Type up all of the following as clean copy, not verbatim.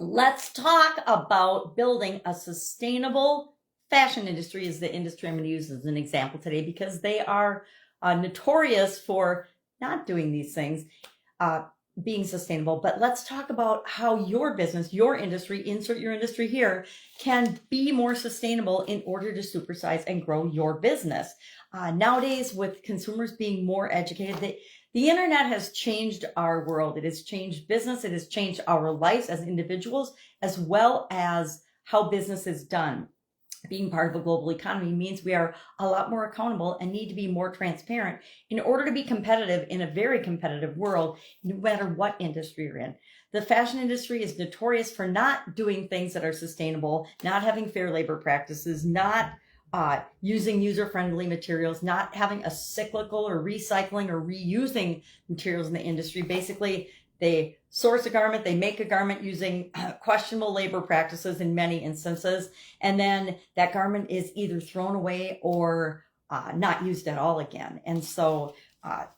Let's talk about building a sustainable fashion industry is the industry I'm going to use as an example today because they are notorious for not doing these things, uh, being sustainable. But let's talk about how your business, your industry, insert your industry here, can be more sustainable in order to supersize and grow your business. Nowadays, with consumers being more educated, the internet has changed our world. It has changed business. It has changed our lives as individuals, as well as how business is done. Being part of a global economy means we are a lot more accountable and need to be more transparent in order to be competitive in a very competitive world, no matter what industry you're in. The fashion industry is notorious for not doing things that are sustainable, not having fair labor practices, not using user-friendly materials, not having a cyclical or recycling or reusing materials in the industry. Basically, they source a garment, they make a garment using questionable labor practices in many instances, and then that garment is either thrown away or not used at all again. And so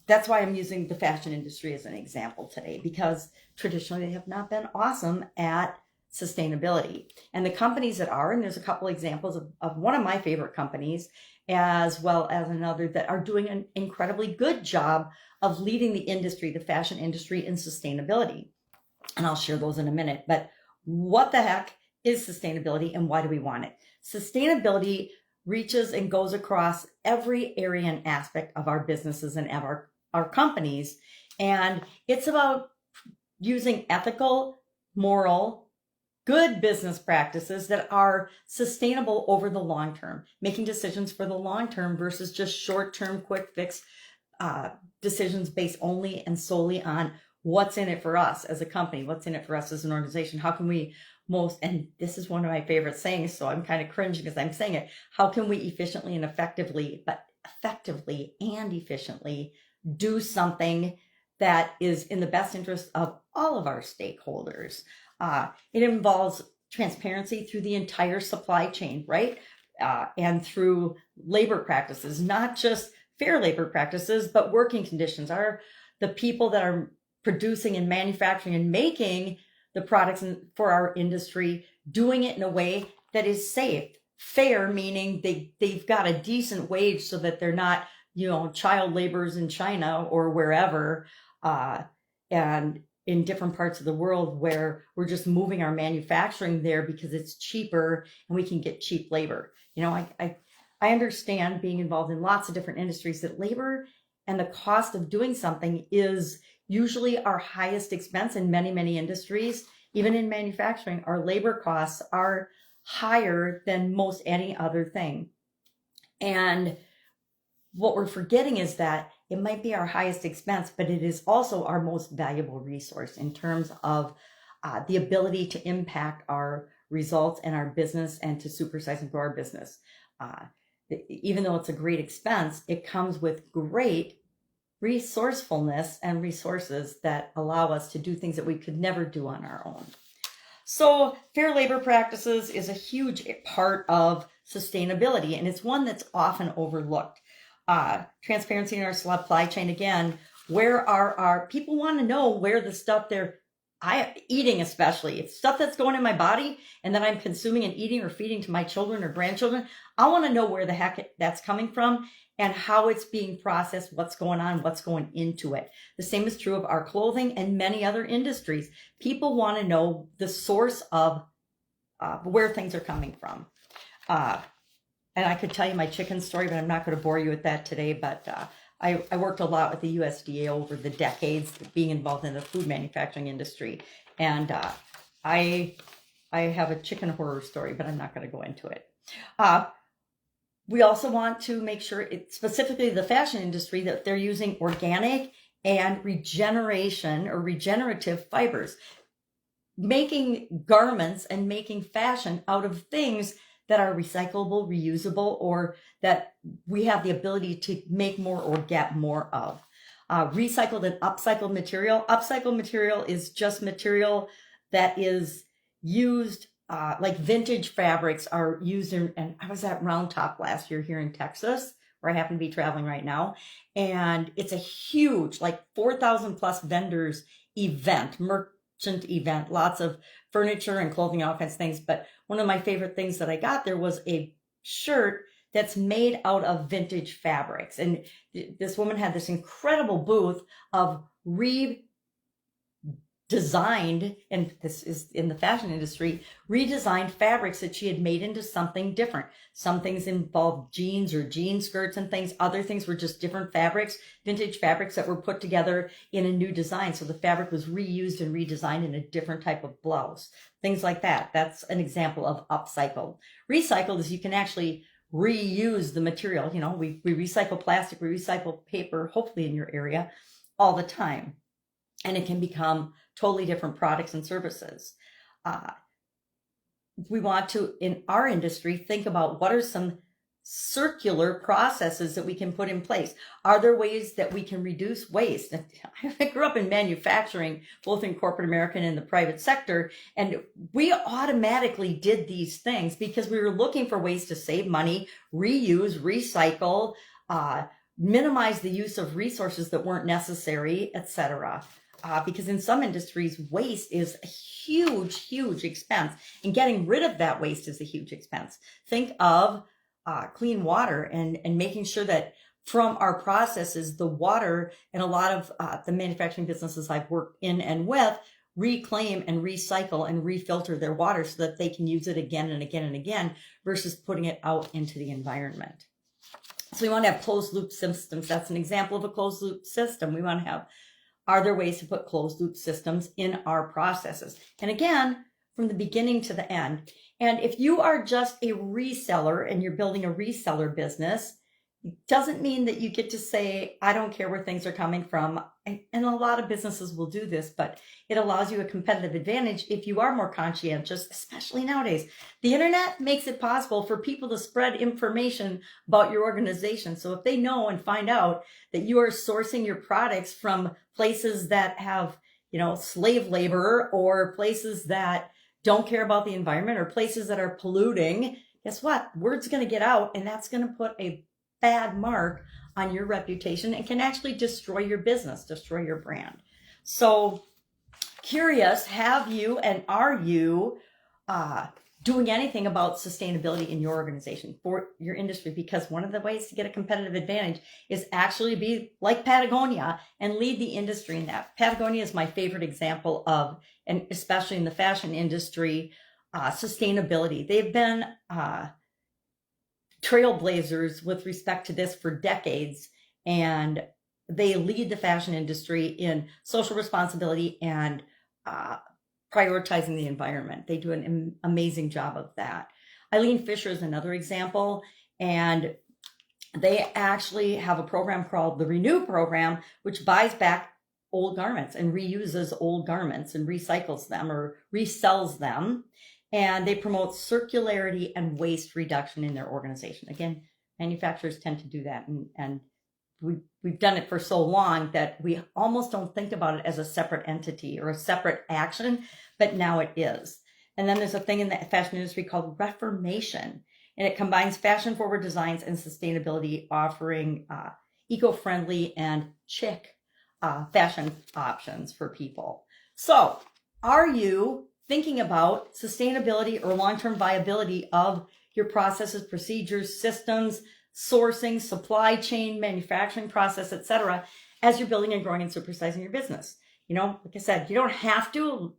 that's why I'm using the fashion industry as an example today, because traditionally they have not been awesome at sustainability. And the companies that are, and there's a couple examples of one of my favorite companies, as well as another that are doing an incredibly good job of leading the industry, the fashion industry, in sustainability. And I'll share those in a minute. But what the heck is sustainability and why do we want it? Sustainability reaches and goes across every area and aspect of our businesses and of our companies. And it's about using ethical, moral, good business practices that are sustainable over the long term, making decisions for the long term versus just short-term, quick fix decisions based only and solely on what's in it for us as a company, what's in it for us as an organization. How can we and this is one of my favorite sayings, so I'm kind of cringing because I'm saying it, how can we efficiently and effectively do something that is in the best interest of all of our stakeholders? It involves transparency through the entire supply chain, right? And through labor practices, not just fair labor practices, but working conditions. Are the people that are producing and manufacturing and making the products for our industry doing it in a way that is safe? Fair, meaning they've got a decent wage so that they're not, child laborers in China or wherever, and in different parts of the world where we're just moving our manufacturing there because it's cheaper and we can get cheap labor. I understand, being involved in lots of different industries, that labor and the cost of doing something is usually our highest expense in many, many industries. Even in manufacturing, our labor costs are higher than most any other thing. And what we're forgetting is that it might be our highest expense, but it is also our most valuable resource in terms of the ability to impact our results and our business and to supersize and grow our business. Even though it's a great expense, it comes with great resourcefulness and resources that allow us to do things that we could never do on our own. So fair labor practices is a huge part of sustainability, and it's one that's often overlooked. Transparency in our supply chain, again, where are our people want to know where the stuff they're eating, especially it's stuff that's going in my body and that I'm consuming and eating or feeding to my children or grandchildren. I want to know where the heck that's coming from and how it's being processed, what's going on, what's going into it. The same is true of our clothing and many other industries. People want to know the source of where things are coming from. And I could tell you my chicken story, but I'm not going to bore you with that today. But I worked a lot with the USDA over the decades, being involved in the food manufacturing industry. And I have a chicken horror story, but I'm not going to go into it. We also want to make sure, specifically the fashion industry, that they're using organic and regenerative fibers, making garments and making fashion out of things that are recyclable, reusable, or that we have the ability to make more or get more of. Recycled and upcycled material. Upcycled material is just material that is used, like vintage fabrics are used in, and I was at Round Top last year here in Texas, where I happen to be traveling right now. And it's a huge, like 4,000 plus vendors event, event, lots of furniture and clothing, all kinds of things. But one of my favorite things that I got there was a shirt that's made out of vintage fabrics. And this woman had this incredible booth of redesigned, and this is in the fashion industry, redesigned fabrics that she had made into something different. Some things involved jeans or jean skirts and things. Other things were just different fabrics, vintage fabrics that were put together in a new design. So the fabric was reused and redesigned in a different type of blouse. Things like that. That's an example of upcycled. Recycled is you can actually reuse the material. You know, we recycle plastic, we recycle paper, hopefully in your area, all the time. And it can become totally different products and services. We want to, in our industry, think about what are some circular processes that we can put in place. Are there ways that we can reduce waste? I grew up in manufacturing, both in corporate America and in the private sector, and we automatically did these things because we were looking for ways to save money, reuse, recycle, minimize the use of resources that weren't necessary, etc. Because in some industries, waste is a huge, huge expense, and getting rid of that waste is a huge expense. Think of clean water and making sure that from our processes, the water, and a lot of the manufacturing businesses I've worked in and with reclaim and recycle and refilter their water so that they can use it again and again and again versus putting it out into the environment. So we want to have closed loop systems. That's an example of a closed loop system. We want to have, are there ways to put closed loop systems in our processes? And again, from the beginning to the end. And if you are just a reseller and you're building a reseller business, it doesn't mean that you get to say, I don't care where things are coming from. And a lot of businesses will do this, but it allows you a competitive advantage if you are more conscientious, especially nowadays. The internet makes it possible for people to spread information about your organization. So if they know and find out that you are sourcing your products from places that have, slave labor, or places that don't care about the environment, or places that are polluting, guess what? Word's going to get out, and that's going to put a bad mark on your reputation and can actually destroy your business, destroy your brand. So curious, have you and are you doing anything about sustainability in your organization, for your industry? Because one of the ways to get a competitive advantage is actually be like Patagonia and lead the industry in that. Patagonia is my favorite example of, and especially in the fashion industry, sustainability. They've been trailblazers with respect to this for decades, and they lead the fashion industry in social responsibility and prioritizing the environment. They do an amazing job of that. Eileen Fisher is another example, and they actually have a program called the Renew Program, which buys back old garments and reuses old garments and recycles them or resells them. And they promote circularity and waste reduction in their organization. Again, manufacturers tend to do that. And we've done it for so long that we almost don't think about it as a separate entity or a separate action, but now it is. And then there's a thing in the fashion industry called Reformation, and it combines fashion-forward designs and sustainability, offering eco-friendly and chic fashion options for people. So are you thinking about sustainability or long-term viability of your processes, procedures, systems, sourcing, supply chain, manufacturing process, etc., as you're building and growing and supersizing your business? Like I said, you don't have to.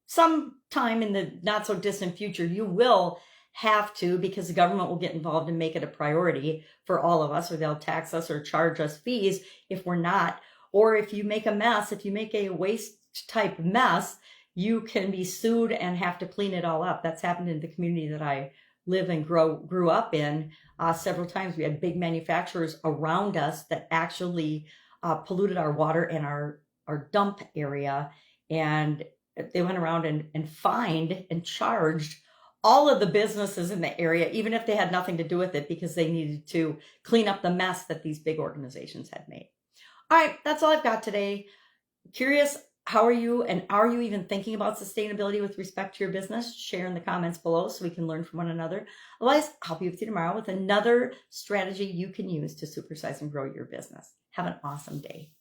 Sometime in the not so distant future, you will have to, because the government will get involved and make it a priority for all of us, or they'll tax us or charge us fees if we're not. Or if you make a mess, if you make a waste type mess, you can be sued and have to clean it all up. That's happened in the community that I live and grew up in several times. We had big manufacturers around us that actually polluted our water and our dump area. And they went around and fined and charged all of the businesses in the area, even if they had nothing to do with it, because they needed to clean up the mess that these big organizations had made. All right, that's all I've got today. Curious, how are you, and are you even thinking about sustainability with respect to your business? Share in the comments below so we can learn from one another. Otherwise, I'll be with you tomorrow with another strategy you can use to supersize and grow your business. Have an awesome day.